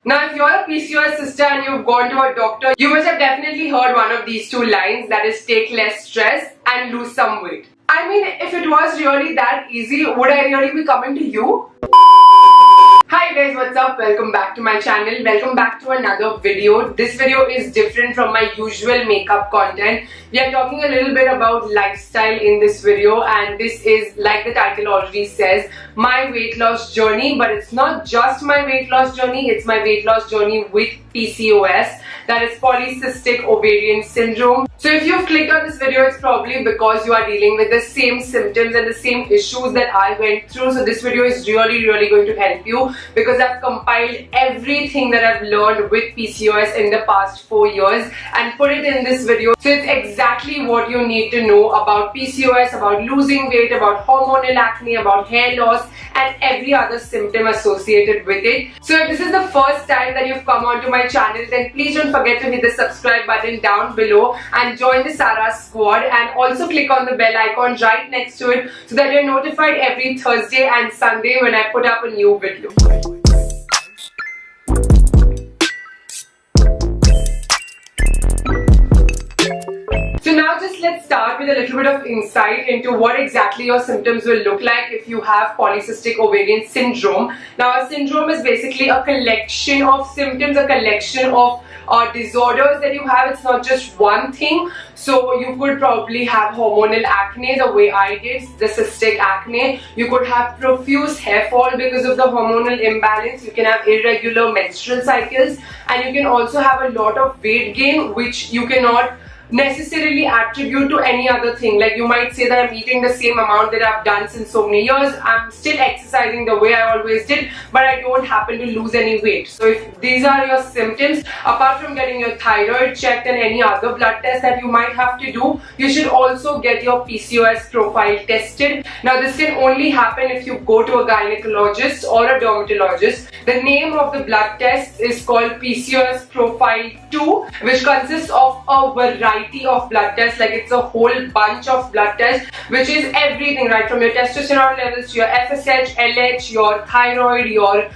Now, if you're a PCOS sister and you've gone to a doctor, you must have definitely heard one of these two lines, that is, take less stress and lose some weight. I mean, if it was really that easy, would I really be coming to you? Hi guys, what's up? Welcome back to my channel. Welcome back to another video. This video is different from my usual makeup content. We are talking a little bit about lifestyle in this video, and this is, like the title already says, my weight loss journey. But it's not just my weight loss journey, it's my weight loss journey with PCOS, that is polycystic ovarian syndrome. So if you've clicked on this video, it's probably because you are dealing with the same symptoms and the same issues that I went through. So this video is really going to help you, because I've compiled everything that I've learned with PCOS in the past 4 years and put it in this video. So it's exactly what you need to know about PCOS, about losing weight, about hormonal acne, about hair loss and every other symptom associated with it. So if this is the first time that you've come onto my channel, then please don't forget to hit the subscribe button down below and join the Saros squad, and also click on the bell icon right next to it so that you're notified every Thursday and Sunday when I put up a new video. So now just let's start with a little bit of insight into what exactly your symptoms will look like if you have polycystic ovarian syndrome. Now, a syndrome is basically a collection of symptoms, a collection of disorders that you have. It's not just one thing. So you could probably have hormonal acne the way I did, the cystic acne. You could have profuse hair fall because of the hormonal imbalance. You can have irregular menstrual cycles, and you can also have a lot of weight gain, which you cannot necessarily attribute to any other thing. Like, you might say that I'm eating the same amount that I've done since so many years, I'm still exercising the way I always did, but I don't happen to lose any weight. So if these are your symptoms, apart from getting your thyroid checked and any other blood test that you might have to do, you should also get your PCOS profile tested. Now, this can only happen if you go to a gynecologist or a dermatologist. The name of the blood test is called PCOS Profile 2, which consists of a variety of blood tests. Like, it's a whole bunch of blood tests, which is everything, right from your testosterone levels to your FSH, LH, your thyroid, your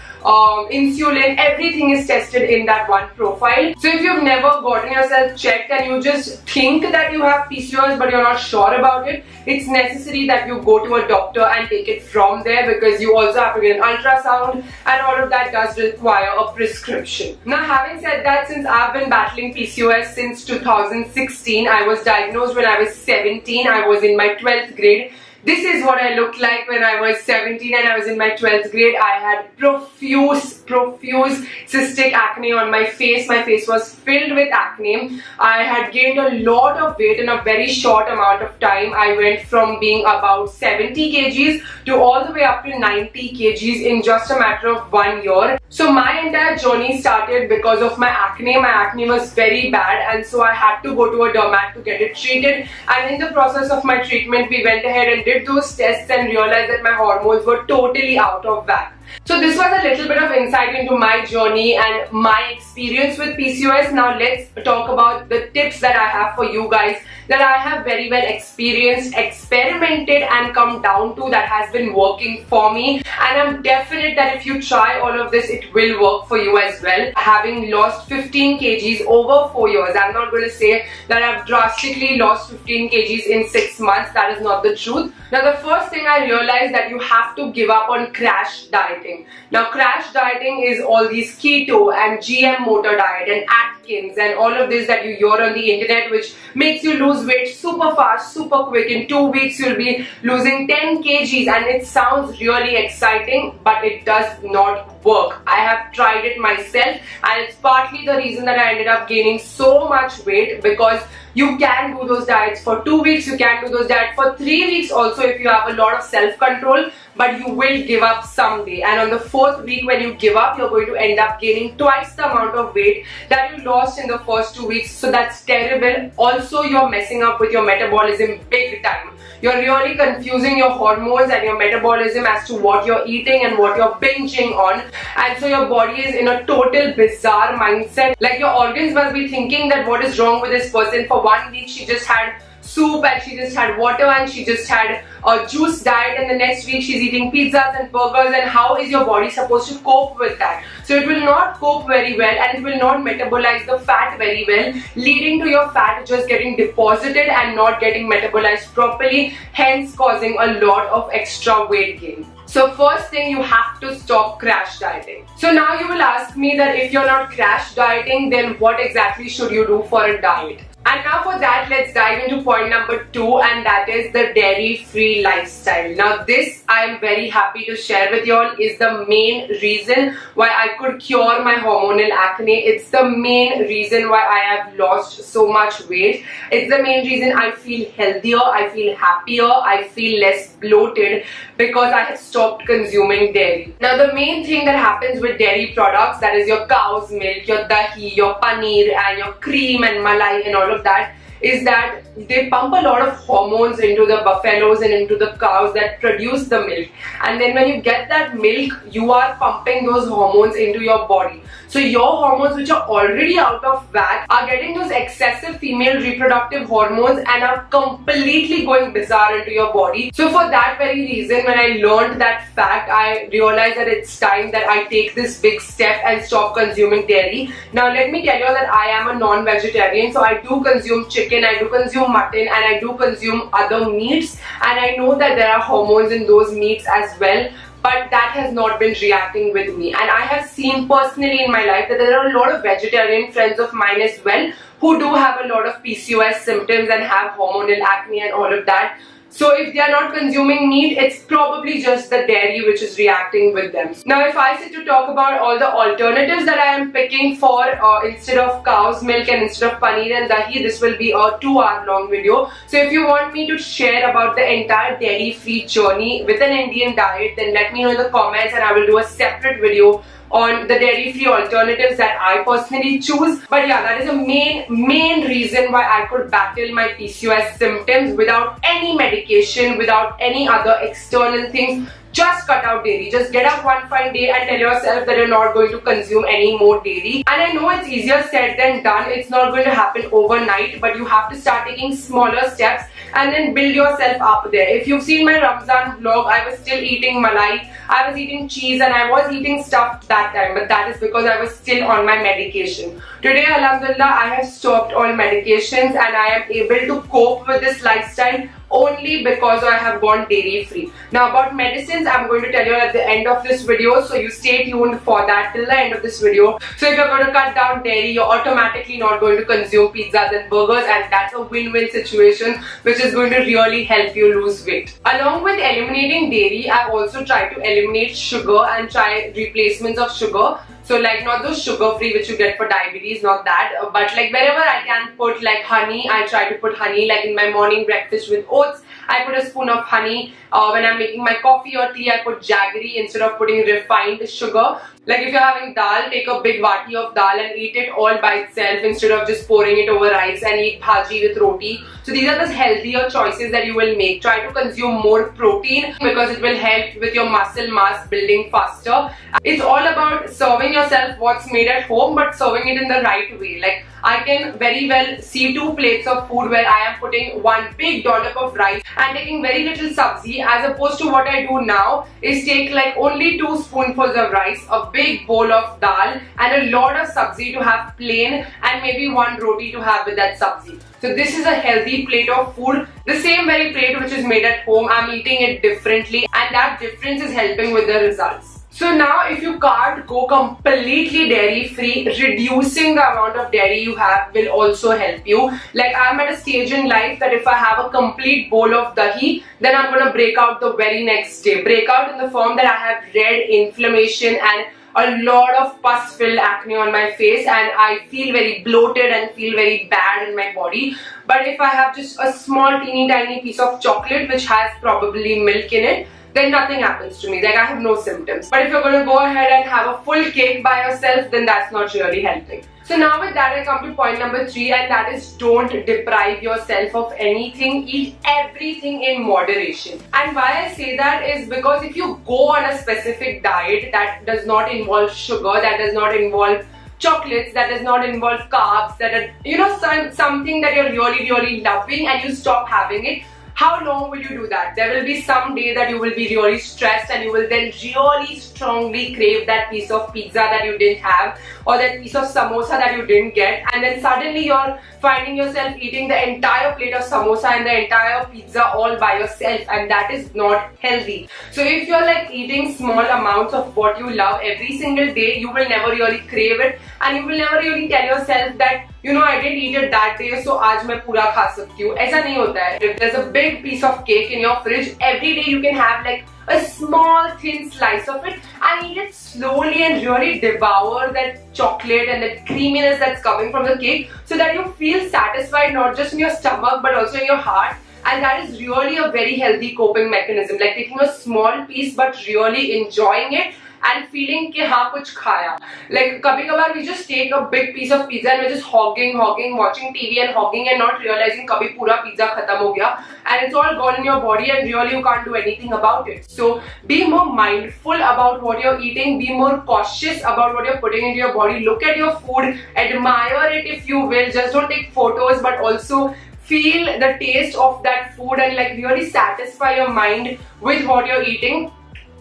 insulin. Everything is tested in that one profile. So if you've never gotten yourself checked and you just think that you have PCOS but you're not sure about it, it's necessary that you go to a doctor and take it from there, because you also have to get an ultrasound, and all of that does require a prescription. Now, having said that, since I've been battling PCOS since 2016, I was diagnosed when I was 17. I was in my 12th grade. This is what I looked like when I was 17 and I was in my 12th grade. I had profuse cystic acne on my face. My face was filled with acne. I had gained a lot of weight in a very short amount of time. I went from being about 70 kgs to all the way up to 90 kgs in just a matter of 1 year. So my entire journey started because of my acne. My acne was very bad, and so I had to go to a dermat to get it treated. And in the process of my treatment, we went ahead and did those tests and realized that my hormones were totally out of whack. So this was a little bit of insight into my journey and my experience with PCOS. Now let's talk about the tips that I have for you guys, that I have very well experienced, experimented and come down to, that has been working for me. And I'm definite that if you try all of this, it will work for you as well. Having lost 15 kgs over 4 years, I'm not going to say that I've drastically lost 15 kgs in 6 months. That is not the truth. Now, the first thing I realized that you have to give up on crash dieting. Now, crash dieting is all these keto and GM motor diet and Atkins and all of this that you hear on the internet, which makes you lose weight super fast, super quick. In 2 weeks, you'll be losing 10 kgs, and it sounds really exciting, but it does not work. I have tried it myself, and it's partly the reason that I ended up gaining so much weight, because you can do those diets for 2 weeks, you can do those diets for 3 weeks also if you have a lot of self-control, but you will give up someday. And on the 4th week, when you give up, you're going to end up gaining twice the amount of weight that you lost in the first 2 weeks. So that's terrible. Also, you're messing up with your metabolism big time. You're really confusing your hormones and your metabolism as to what you're eating and what you're binging on. And so your body is in a total bizarre mindset. Like, your organs must be thinking that what is wrong with this person. For 1 week, she just had soup and she just had water and she just had a juice diet, and the next week she's eating pizzas and burgers, and how is your body supposed to cope with that? So it will not cope very well and it will not metabolize the fat very well, leading to your fat just getting deposited and not getting metabolized properly, hence causing a lot of extra weight gain. So first thing, you have to stop crash dieting. So now you will ask me that if you're not crash dieting, then what exactly should you do for a diet? And now for that, let's dive into point number 2, and that is the dairy-free lifestyle. Now this, I am very happy to share with you all, is the main reason why I could cure my hormonal acne. It's the main reason why I have lost so much weight. It's the main reason I feel healthier, I feel happier, I feel less bloated, because I have stopped consuming dairy. Now the main thing that happens with dairy products, that is your cow's milk, your dahi, your paneer and your cream and malai and all of that, is that they pump a lot of hormones into the buffaloes and into the cows that produce the milk, and then when you get that milk, you are pumping those hormones into your body. So your hormones, which are already out of whack, are getting those excessive female reproductive hormones and are completely going bizarre into your body. So for that very reason, when I learned that fact, I realized that it's time that I take this big step and stop consuming dairy. Now let me tell you that I am a non-vegetarian, so I do consume chicken, I do consume mutton, and I do consume other meats, and I know that there are hormones in those meats as well, but that has not been reacting with me. And I have seen personally in my life that there are a lot of vegetarian friends of mine as well who do have a lot of PCOS symptoms and have hormonal acne and all of that. So if they are not consuming meat, it's probably just the dairy which is reacting with them. Now if I sit to talk about all the alternatives that I am picking for instead of cow's milk and instead of paneer and dahi, this will be a 2-hour long video. So if you want me to share about the entire dairy-free journey with an Indian diet, then let me know in the comments and I will do a separate video on the dairy-free alternatives that I personally choose. But yeah, that is a main reason why I could battle my PCOS symptoms without any medication, without any other external things. Just cut out dairy. Just get up one fine day and tell yourself that you're not going to consume any more dairy. And I know it's easier said than done. It's not going to happen overnight, but you have to start taking smaller steps and then build yourself up there. If you've seen my Ramzan vlog, I was still eating malai, I was eating cheese, and I was eating stuff that time, but that is because I was still on my medication. Today, alhamdulillah, I have stopped all medications and I am able to cope with this lifestyle only because I have gone dairy free. Now about medicines, I'm going to tell you at the end of this video, so you stay tuned for that till the end of this video. So if you're going to cut down dairy, you're automatically not going to consume pizzas and burgers, and that's a win-win situation which is going to really help you lose weight. Along with eliminating dairy, I've also tried to eliminate sugar and try replacements of sugar. So like not those sugar free which you get for diabetes, not that, but like wherever I can put like honey, I try to put honey. Like in my morning breakfast with oats, I put a spoon of honey. When I'm making my coffee or tea, I put jaggery instead of putting refined sugar. Like if you're having dal, take a big vati of dal and eat it all by itself instead of just pouring it over rice, and eat bhaji with roti. So these are the healthier choices that you will make. Try to consume more protein because it will help with your muscle mass building faster. It's all about serving yourself what's made at home, but serving it in the right way. Like I can very well see 2 plates of food where I am putting 1 big dollop of rice and taking very little sabzi, as opposed to what I do now is take like only 2 spoonfuls of rice, a big bowl of dal and a lot of sabzi to have plain, and maybe 1 roti to have with that sabzi. So this is a healthy plate of food. The same very plate which is made at home, I'm eating it differently, and that difference is helping with the results. So now if you can't go completely dairy free, reducing the amount of dairy you have will also help you. Like I'm at a stage in life that if I have a complete bowl of dahi, then I'm going to break out the very next day. Break out in the form that I have red inflammation and a lot of pus-filled acne on my face, and I feel very bloated and feel very bad in my body. But if I have just a small teeny tiny piece of chocolate which has probably milk in it, then nothing happens to me. Like I have no symptoms. But if you're going to go ahead and have a full cake by yourself, then that's not really helping. So now with that, I come to point number 3, and that is don't deprive yourself of anything. Eat everything in moderation. And why I say that is because if you go on a specific diet that does not involve sugar, that does not involve chocolates, that does not involve carbs, that are, you know, something that you're really loving, and you stop having it, how long will you do that? There will be some day that you will be really stressed and you will then really strongly crave that piece of pizza that you didn't have, or that piece of samosa that you didn't get, and then suddenly you're finding yourself eating the entire plate of samosa and the entire pizza all by yourself, and that is not healthy. So if you're like eating small amounts of what you love every single day, you will never really crave it, and you will never really tell yourself that, you know, I didn't eat it that day, so आज मैं पूरा खा सकती हूँ. ऐसा नहीं होता है. If there's a big piece of cake in your fridge, every day you can have like a small thin slice of it and eat it slowly and really devour that chocolate and that creaminess that's coming from the cake, so that you feel satisfied not just in your stomach but also in your heart. And that is really a very healthy coping mechanism, like taking a small piece but really enjoying it and feeling कि हाँ कुछ खाया. Like कभी कभार we just take a big piece of pizza and we're just hogging, watching TV and hogging and not realizing कभी पूरा pizza खत्म हो गया and it's all gone in your body and really you can't do anything about it. So be more mindful about what you're eating, be more cautious about what you're putting into your body. Look at your food, admire it if you will, just don't take photos but also feel the taste of that food and like really satisfy your mind with what you're eating.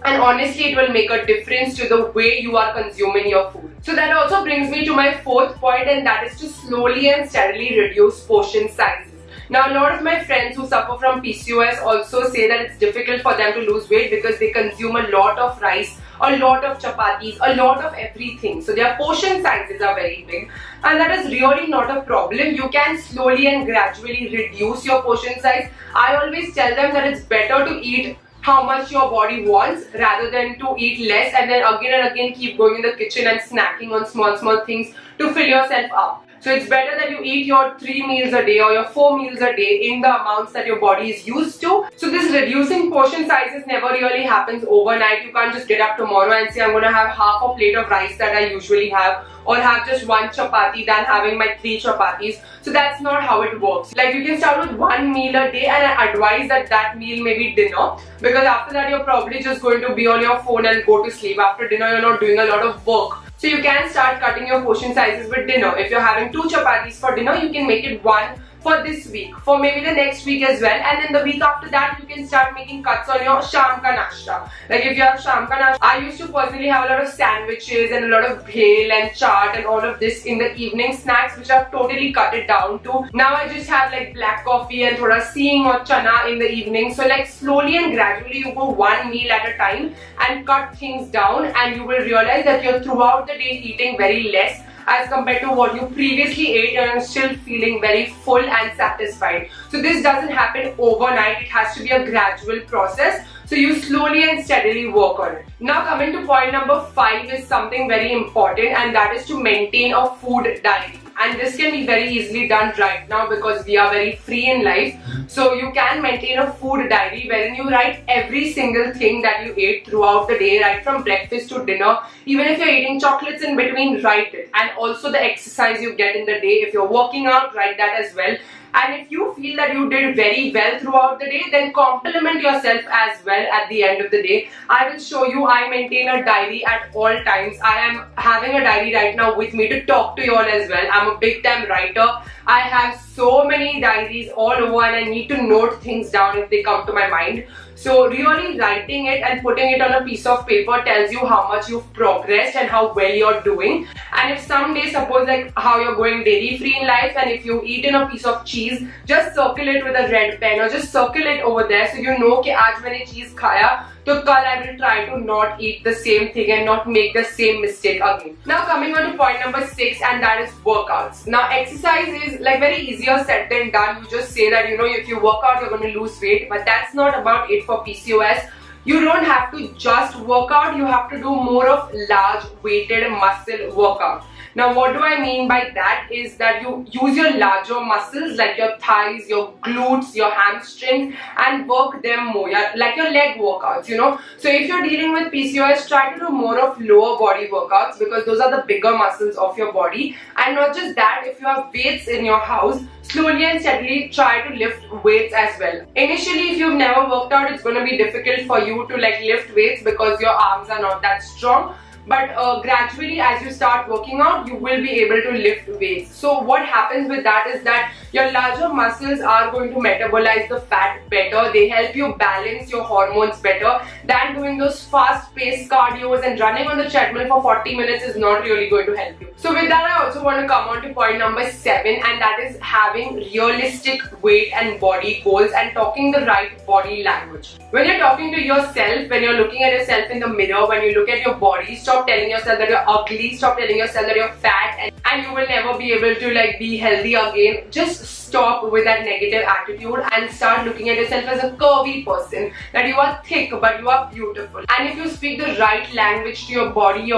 And honestly, it will make a difference to the way you are consuming your food. So that also brings me to my fourth point, and that is to slowly and steadily reduce portion sizes. Now, a lot of my friends who suffer from PCOS also say that it's difficult for them to lose weight because they consume a lot of rice, a lot of chapatis, a lot of everything. So their portion sizes are very big, and that is really not a problem. You can slowly and gradually reduce your portion size. I always tell them that it's better to eat how much your body wants rather than to eat less and then again and again keep going in the kitchen and snacking on small things to fill yourself up. So it's better that you eat your 3 meals a day or your 4 meals a day in the amounts that your body is used to. So this reducing portion sizes never really happens overnight. You can't just get up tomorrow and say I'm going to have half a plate of rice that I usually have, or have just 1 chapati than having my 3 chapatis. So that's not how it works. Like you can start with 1 meal a day, and I advise that that meal may be dinner, because after that you're probably just going to be on your phone and go to sleep. After dinner you're not doing a lot of work. So you can start cutting your portion sizes with dinner. If you're having 2 chapatis for dinner, you can make it 1 for this week, for maybe the next week as well, and then the week after that you can start making cuts on your sham ka nashta. Like if you have sham ka nashta, I used to personally have a lot of sandwiches and a lot of bhel and chaat and all of this in the evening snacks, which I've totally cut it down to. Now I just have like black coffee and thoda seeng or chana in the evening. So like slowly and gradually you go 1 meal at a time and cut things down, and you will realize that you're throughout the day eating very less as compared to what you previously ate, and you're still feeling very full and satisfied. So this doesn't happen overnight, it has to be a gradual process. So you slowly and steadily work on it. Now coming to point number 5 is something very important, and that is to maintain a food diary. And this can be very easily done right now because we are very free in life. So you can maintain a food diary wherein you write every single thing that you ate throughout the day, right from breakfast to dinner. Even if you're eating chocolates in between, write it. And also the exercise you get in the day. If you're working out, write that as well. And if you feel that you did very well throughout the day, then compliment yourself as well at the end of the day. I will show you, I maintain a diary at all times. I am having a diary right now with me to talk to you all as well. I'm a big time writer. I have so many diaries all over, and I need to note things down if they come to my mind. So really writing it and putting it on a piece of paper tells you how much you've progressed and how well you're doing. And if someday, suppose like how you're going dairy free in life, and if you eat in a piece of cheese, just circle it with a red pen or just circle it over there, so you know कि आज मैंने cheese खाया, so कल I will try to not eat the same thing and not make the same mistake again. Now coming on to point number 6, and that is workouts. Now exercise is like very easier said than done. You just say that, you know, if you work out you're going to lose weight, but that's not about it for PCOS. You don't have to just work out, you have to do more of large weighted muscle workout. Now what do I mean by that is that you use your larger muscles like your thighs, your glutes, your hamstrings, and work them more, like your leg workouts, you know. So if you're dealing with PCOS, try to do more of lower body workouts because those are the bigger muscles of your body. And not just that, if you have weights in your house, slowly and steadily try to lift weights as well. Initially, if you've never worked out, it's going to be difficult for you to like lift weights because your arms are not that strong. but gradually as you start working out, you will be able to lift weights. So what happens with that is that your larger muscles are going to metabolize the fat better. They help you balance your hormones better than doing those fast-paced cardios, and running on the treadmill for 40 minutes is not really going to help you. So with that, I also want to come on to point number 7, and that is having realistic weight and body goals and talking the right body language. When you're talking to yourself, when you're looking at yourself in the mirror, when you look at your body, stop telling yourself that you're ugly, stop telling yourself that you're fat and you will never be able to like be healthy again. Just stop with that negative attitude and start looking at yourself as a curvy person, that you are thick but you are beautiful. And if you speak the right language to your body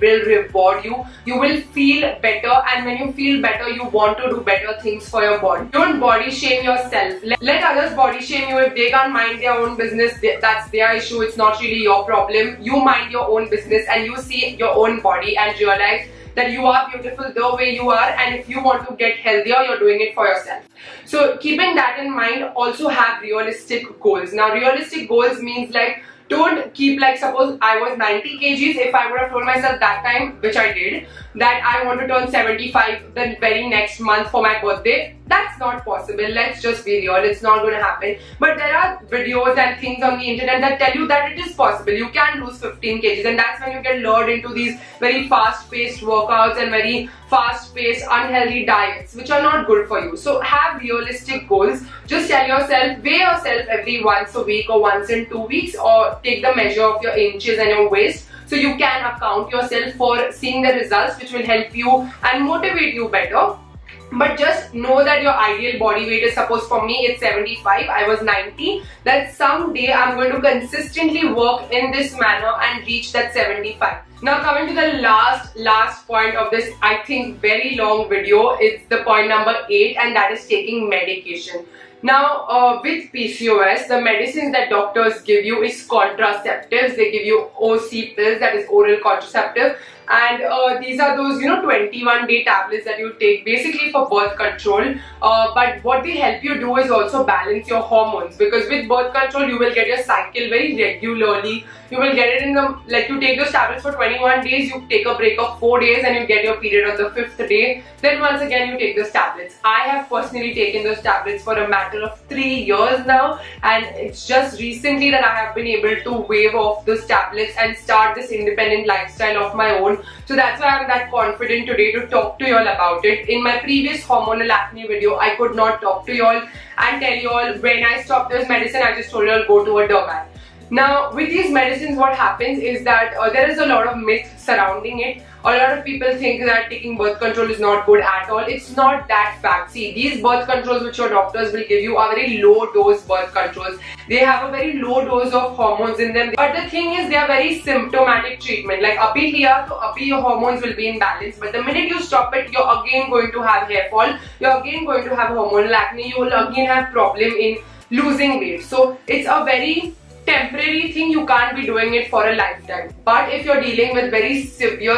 will reward you. You will feel better, and when you feel better, you want to do better things for your body. Don't body shame yourself. Let others body shame you. If they can't mind their own business, that's their issue. It's not really your problem. You mind your own business and you see your own body and realize that you are beautiful the way you are, and if you want to get healthier, you're doing it for yourself. So keeping that in mind, also have realistic goals. Now realistic goals means like, don't keep like, suppose I was 90 kgs, if I would have told myself that time, which I did, that I want to turn 75 the very next month for my birthday, that's not possible. Let's just be real, it's not going to happen. But there are videos and things on the internet that tell you that it is possible. You can lose 15 kgs, and that's when you get lured into these very fast-paced workouts and very fast-paced unhealthy diets, which are not good for you. So have realistic goals. Just tell yourself, weigh yourself every once a week or once in 2 weeks, or take the measure of your inches and your waist, so you can account yourself for seeing the results, which will help you and motivate you better. But just know that your ideal body weight is, suppose for me it's 75, I was 90, that someday I'm going to consistently work in this manner and reach that 75. Now coming to the last point of this, I think, very long video, it's the point number 8, and that is taking medication. Now with PCOS, the medicines that doctors give you is contraceptives. They give you OC pills, that is oral contraceptive, and these are those 21-day tablets that you take basically for birth control. But what they help you do is also balance your hormones, because with birth control you will get your cycle very regularly. You will get it in the, like, you take those tablets for 21 days, you take a break of 4 days, and you get your period on the 5th day. Then once again you take those tablets. I have personally taken those tablets for a matter of 3 years now, and it's just recently that I have been able to wave off those tablets and start this independent lifestyle of my own. So that's why I'm that confident today to talk to you all about it. In my previous hormonal acne video, I could not talk to you all and tell you all when I stopped this medicine. I just told you all go to a dermat. Now with these medicines, what happens is that there is a lot of myth surrounding it. A lot of people think that taking birth control is not good at all. It's not that fact. See, these birth controls which your doctors will give you are very low dose birth controls. They have a very low dose of hormones in them. But the thing is, they are very symptomatic treatment. Like abhi liya, to abhi your hormones will be in balance. But the minute you stop it, you're again going to have hair fall. You're again going to have hormonal acne. You will again have problem in losing weight. So it's a very temporary thing. You can't be doing it for a lifetime. But if you're dealing with very severe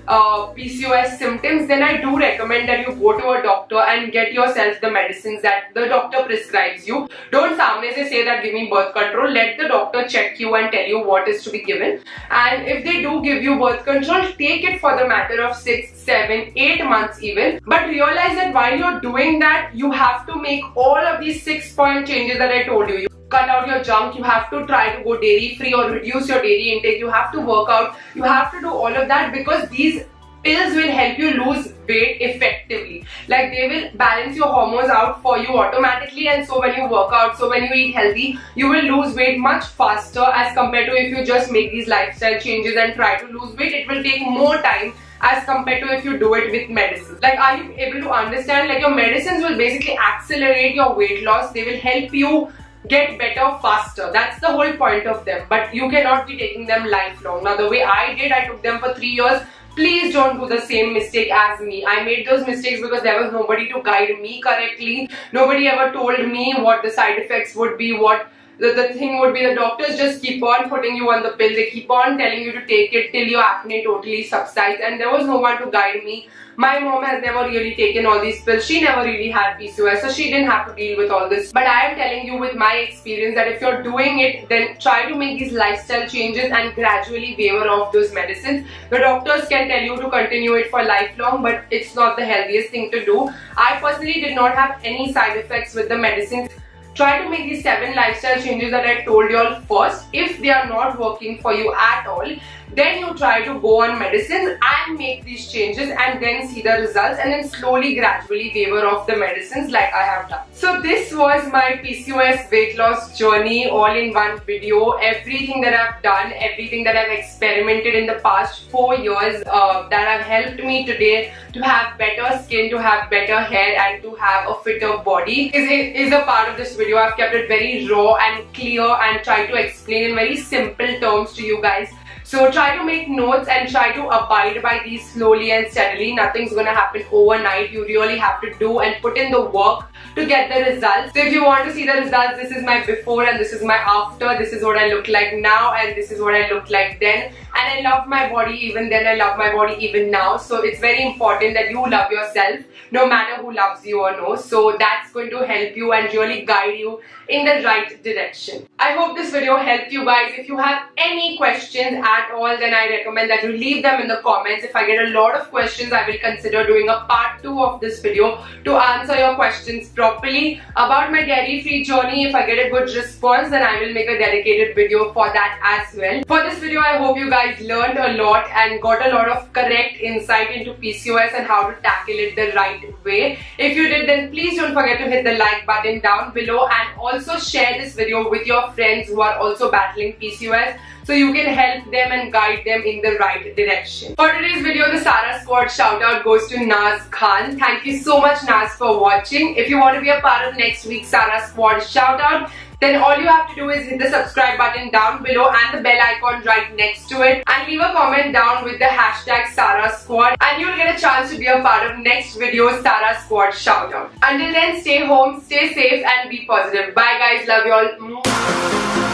PCOS symptoms, then I do recommend that you go to a doctor and get yourself the medicines that the doctor prescribes you. Don't samne se say that give me birth control. Let the doctor check you and tell you what is to be given. And if they do give you birth control, take it for the matter of 6, 7, 8 months even. But realize that while you're doing that, you have to make all of these 6-point changes that I told you. Cut out your junk, you have to try to go dairy free or reduce your dairy intake, you have to work out, you have to do all of that, because these pills will help you lose weight effectively. Like they will balance your hormones out for you automatically, and so when you work out, so when you eat healthy, you will lose weight much faster as compared to if you just make these lifestyle changes and try to lose weight. It will take more time as compared to if you do it with medicines. Like, are you able to understand? Like, your medicines will basically accelerate your weight loss. They will help you get better faster. That's the whole point of them. But you cannot be taking them lifelong. Now the way I did, I took them for 3 years. Please don't do the same mistake as me. I made those mistakes because there was nobody to guide me correctly. Nobody ever told me what the side effects would be, what the thing would be the doctors just keep on putting you on the pill. They keep on telling you to take it till your acne totally subsides, and there was no one to guide me. My mom has never really taken all these pills. She never really had PCOS, so she didn't have to deal with all this. But I am telling you with my experience that if you're doing it, then try to make these lifestyle changes and gradually waver off those medicines. The doctors can tell you to continue it for lifelong, but it's not the healthiest thing to do. I personally did not have any side effects with the medicines. Try to make these 7 lifestyle changes that I told you all first. If they are not working for you at all, then you try to go on medicines and make these changes and then see the results, and then slowly gradually waver off the medicines like I have done. So this was my PCOS weight loss journey all in one video. Everything that I've done, everything that I've experimented in the past 4 years that have helped me today to have better skin, to have better hair, and to have a fitter body is a part of this video. I've kept it very raw and clear and tried to explain in very simple terms to you guys. So try to make notes and try to abide by these slowly and steadily. Nothing's gonna happen overnight. You really have to do and put in the work to get the results. So if you want to see the results, this is my before and this is my after. This is what I look like now and this is what I look like then. And I love my body even then, I love my body even now. So it's very important that you love yourself no matter who loves you or no. So that's going to help you and really guide you in the right direction. I hope this video helped you guys. If you have any questions at all, then I recommend that you leave them in the comments. If I get a lot of questions, I will consider doing a part 2 of this video to answer your questions properly. About my dairy-free journey, if I get a good response, then I will make a dedicated video for that as well. For this video, I hope you guys learned a lot and got a lot of correct insight into PCOS and how to tackle it the right way. If you did, then please don't forget to hit the like button down below and also share this video with your friends who are also battling PCOS, so you can help them and guide them in the right direction. For today's video, the Saras Squad shout out goes to Naz Khan. Thank you so much, Naz, for watching. If you want to be a part of next week's Saras Squad shout out, then all you have to do is hit the subscribe button down below and the bell icon right next to it, and leave a comment down with the hashtag Saras Squad, and you'll get a chance to be a part of next video's Saras Squad shout out. Until then, stay home, stay safe and be positive. Bye guys, love you all.